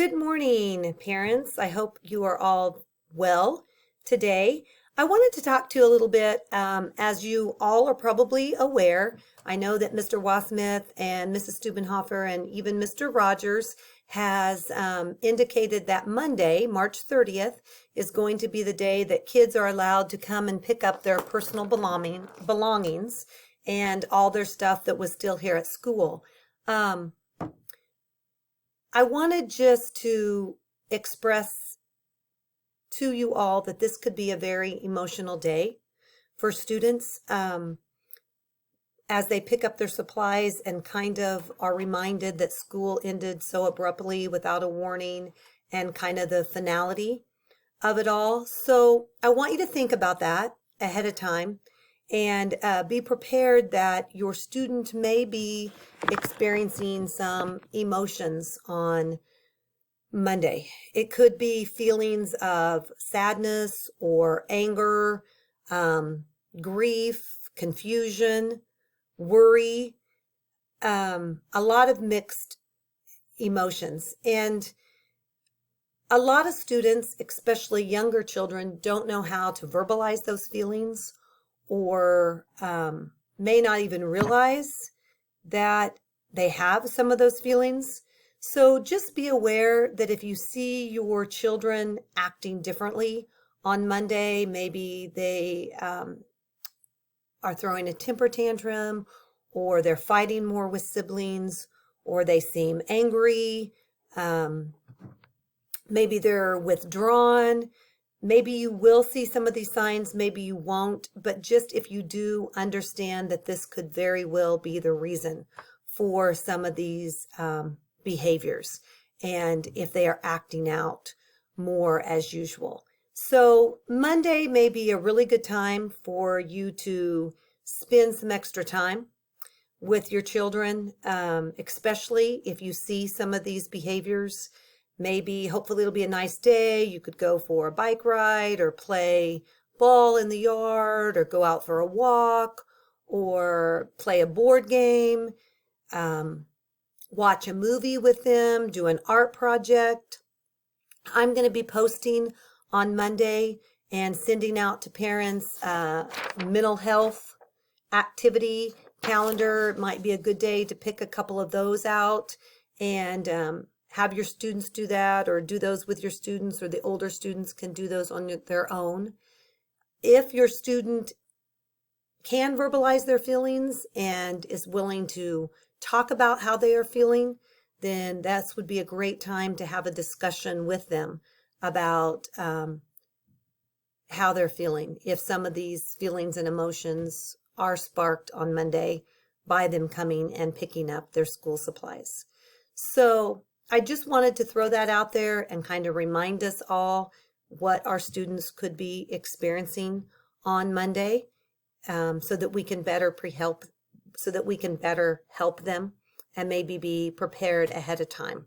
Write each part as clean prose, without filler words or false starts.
Good morning, parents. I hope you are all well today. I wanted to talk to you a little bit, as you all are probably aware. I know that Mr. Wasmith and Mrs. Stubenhofer and even Mr. Rogers has indicated that Monday, March 30th, is going to be the day that kids are allowed to come and pick up their personal belongings and all their stuff that was still here at school. I wanted just to express to you all that this could be a very emotional day for students as they pick up their supplies and kind of are reminded that school ended so abruptly without a warning and kind of the finality of it all. So I want you to think about that ahead of time and be prepared that your student may be experiencing some emotions on Monday. It could be feelings of sadness or anger, grief, confusion, worry, a lot of mixed emotions. And a lot of students, especially younger children, don't know how to verbalize those feelings or may not even realize that they have some of those feelings. So just be aware that if you see your children acting differently on Monday, maybe they are throwing a temper tantrum, or they're fighting more with siblings, or they seem angry, maybe they're withdrawn. Maybe you will see some of these signs, maybe you won't, but just if you do, understand that this could very well be the reason for some of these behaviors, and if they are acting out more as usual. So Monday may be a really good time for you to spend some extra time with your children, especially if you see some of these behaviors. Maybe, hopefully it'll be a nice day. You could go for a bike ride or play ball in the yard or go out for a walk or play a board game, watch a movie with them, do an art project. I'm going to be posting on Monday and sending out to parents mental health activity calendar. It might be a good day to pick a couple of those out and have your students do that, or do those with your students, or the older students can do those on their own. If your student can verbalize their feelings and is willing to talk about how they are feeling, then that would be a great time to have a discussion with them about how they're feeling, if some of these feelings and emotions are sparked on Monday by them coming and picking up their school supplies. So I just wanted to throw that out there and kind of remind us all what our students could be experiencing on Monday, so that we can better help them and maybe be prepared ahead of time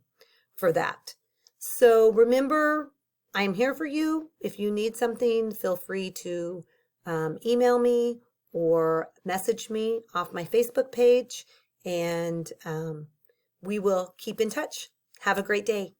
for that. So remember, I'm here for you. If you need something, feel free to email me or message me off my Facebook page, and we will keep in touch. Have a great day.